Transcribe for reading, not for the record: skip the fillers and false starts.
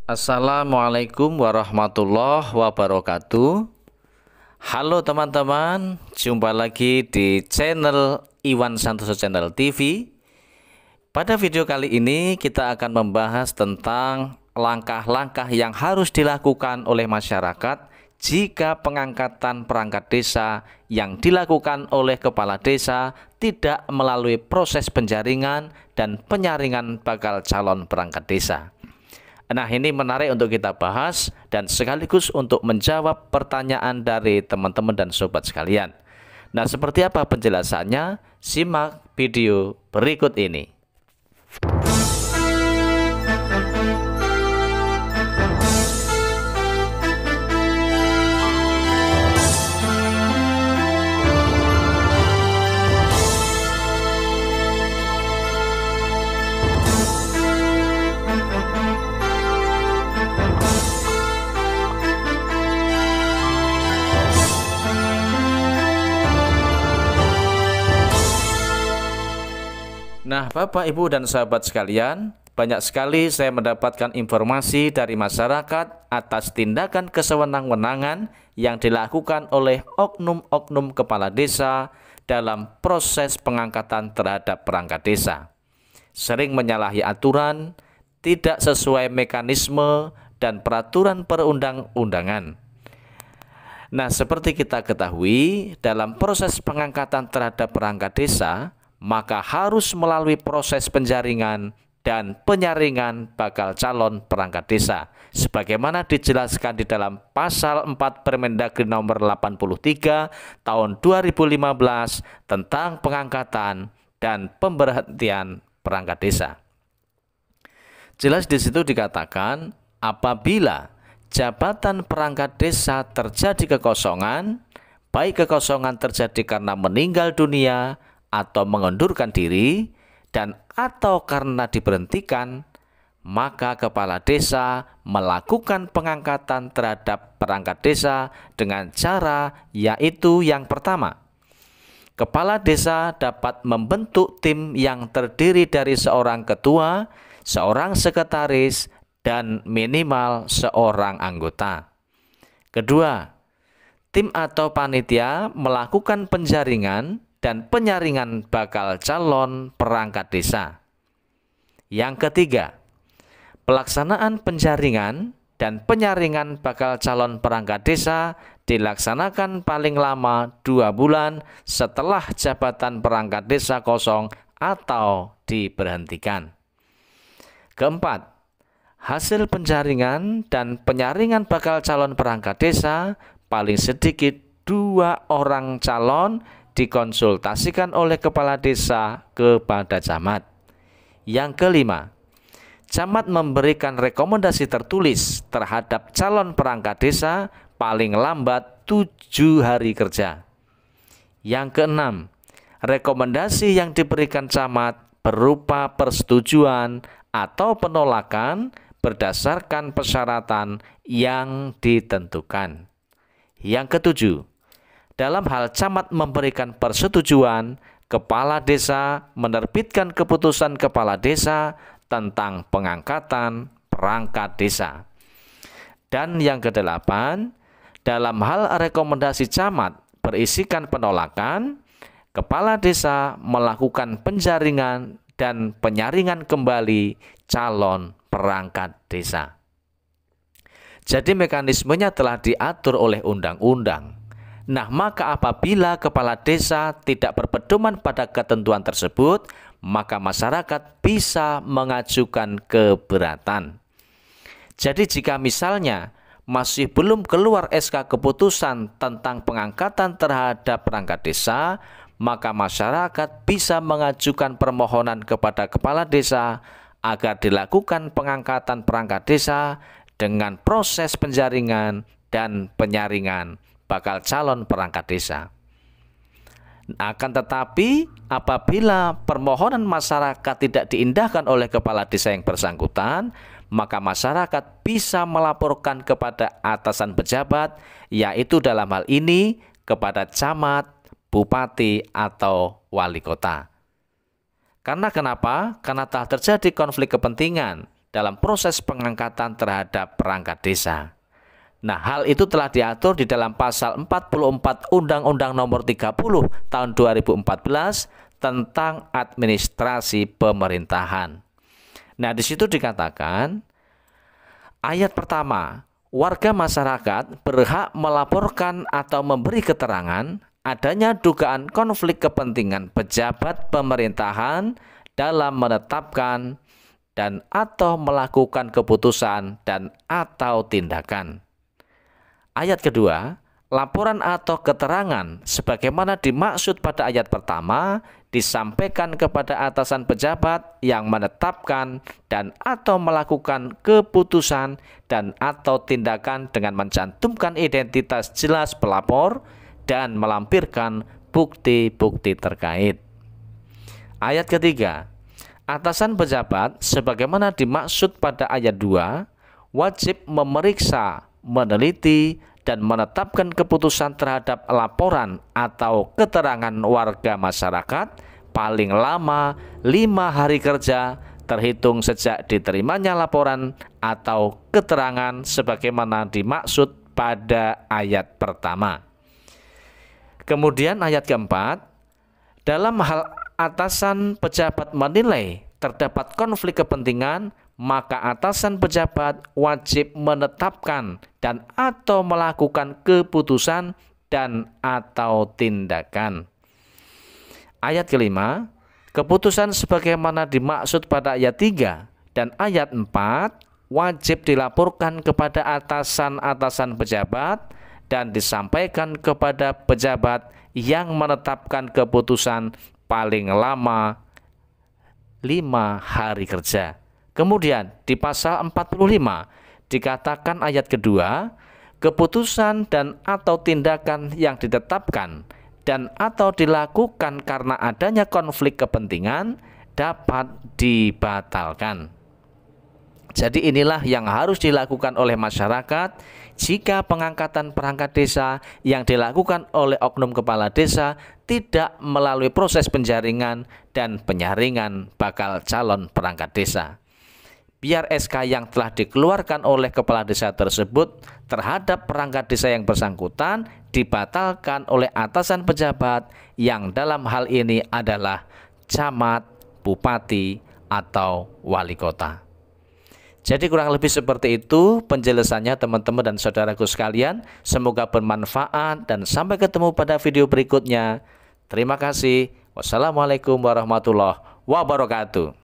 Assalamualaikum warahmatullahi wabarakatuh. Halo teman-teman, jumpa lagi di channel Iwan Santoso Channel TV. Pada video kali ini kita akan membahas tentang langkah-langkah yang harus dilakukan oleh masyarakat jika pengangkatan perangkat desa yang dilakukan oleh kepala desa tidak melalui proses penjaringan dan penyaringan bakal calon perangkat desa. Nah, ini menarik untuk kita bahas dan sekaligus untuk menjawab pertanyaan dari teman-teman dan sobat sekalian. Nah, seperti apa penjelasannya? Simak video berikut ini. Nah, Bapak, Ibu, dan sahabat sekalian, banyak sekali saya mendapatkan informasi dari masyarakat atas tindakan kesewenang-wenangan yang dilakukan oleh oknum-oknum kepala desa dalam proses pengangkatan terhadap perangkat desa. Sering menyalahi aturan, tidak sesuai mekanisme dan peraturan perundang-undangan. Nah, seperti kita ketahui, dalam proses pengangkatan terhadap perangkat desa, maka harus melalui proses penjaringan dan penyaringan bakal calon perangkat desa sebagaimana dijelaskan di dalam pasal 4 Permendagri nomor 83 tahun 2015 tentang pengangkatan dan pemberhentian perangkat desa. Jelas di situ dikatakan apabila jabatan perangkat desa terjadi kekosongan, baik kekosongan terjadi karena meninggal dunia atau mengundurkan diri dan atau karena diberhentikan, maka kepala desa melakukan pengangkatan terhadap perangkat desa dengan cara yaitu yang pertama, kepala desa dapat membentuk tim yang terdiri dari seorang ketua, seorang sekretaris, dan minimal seorang anggota. Kedua, tim atau panitia melakukan penjaringan dan penyaringan bakal calon perangkat desa. Yang ketiga, pelaksanaan penjaringan dan penyaringan bakal calon perangkat desa dilaksanakan paling lama 2 bulan setelah jabatan perangkat desa kosong atau diberhentikan. Keempat, hasil penjaringan dan penyaringan bakal calon perangkat desa paling sedikit 2 orang calon dikonsultasikan oleh kepala desa kepada camat. Yang kelima, camat memberikan rekomendasi tertulis terhadap calon perangkat desa paling lambat 7 hari kerja. Yang keenam, rekomendasi yang diberikan camat berupa persetujuan atau penolakan berdasarkan persyaratan yang ditentukan. Yang ketujuh, dalam hal camat memberikan persetujuan, kepala desa menerbitkan keputusan kepala desa tentang pengangkatan perangkat desa. Dan yang kedelapan, dalam hal rekomendasi camat berisikan penolakan, kepala desa melakukan penjaringan dan penyaringan kembali calon perangkat desa. Jadi mekanismenya telah diatur oleh undang-undang. Nah, maka apabila kepala desa tidak berpedoman pada ketentuan tersebut, maka masyarakat bisa mengajukan keberatan. Jadi jika misalnya masih belum keluar SK keputusan tentang pengangkatan terhadap perangkat desa, maka masyarakat bisa mengajukan permohonan kepada kepala desa agar dilakukan pengangkatan perangkat desa dengan proses penjaringan dan penyaringan bakal calon perangkat desa. Akan tetapi apabila permohonan masyarakat tidak diindahkan oleh kepala desa yang bersangkutan, maka masyarakat bisa melaporkan kepada atasan pejabat, yaitu dalam hal ini kepada camat, bupati, atau wali kota. Karena kenapa? Karena telah terjadi konflik kepentingan dalam proses pengangkatan terhadap perangkat desa. Nah, hal itu telah diatur di dalam pasal 44 Undang-Undang Nomor 30 Tahun 2014 tentang administrasi pemerintahan. Nah, di situ dikatakan ayat pertama, warga masyarakat berhak melaporkan atau memberi keterangan adanya dugaan konflik kepentingan pejabat pemerintahan dalam menetapkan dan atau melakukan keputusan dan atau tindakan. Ayat kedua, laporan atau keterangan sebagaimana dimaksud pada ayat pertama disampaikan kepada atasan pejabat yang menetapkan dan atau melakukan keputusan dan atau tindakan dengan mencantumkan identitas jelas pelapor dan melampirkan bukti-bukti terkait. Ayat ketiga, atasan pejabat sebagaimana dimaksud pada ayat 2 wajib memeriksa, meneliti, dan menetapkan keputusan terhadap laporan atau keterangan warga masyarakat paling lama 5 hari kerja terhitung sejak diterimanya laporan atau keterangan sebagaimana dimaksud pada ayat pertama. Kemudian ayat keempat, dalam hal atasan pejabat menilai terdapat konflik kepentingan, maka atasan pejabat wajib menetapkan dan atau melakukan keputusan dan atau tindakan. Ayat kelima, keputusan sebagaimana dimaksud pada ayat 3 dan ayat 4 wajib dilaporkan kepada atasan-atasan pejabat dan disampaikan kepada pejabat yang menetapkan keputusan paling lama 5 hari kerja. Kemudian di pasal 45 dikatakan ayat kedua, keputusan dan atau tindakan yang ditetapkan dan atau dilakukan karena adanya konflik kepentingan dapat dibatalkan. Jadi inilah yang harus dilakukan oleh masyarakat jika pengangkatan perangkat desa yang dilakukan oleh oknum kepala desa tidak melalui proses penjaringan dan penyaringan bakal calon perangkat desa. Biar SK yang telah dikeluarkan oleh kepala desa tersebut terhadap perangkat desa yang bersangkutan dibatalkan oleh atasan pejabat yang dalam hal ini adalah camat, bupati, atau wali kota. Jadi kurang lebih seperti itu penjelasannya teman-teman dan saudaraku sekalian. Semoga bermanfaat dan sampai ketemu pada video berikutnya. Terima kasih. Wassalamualaikum warahmatullahi wabarakatuh.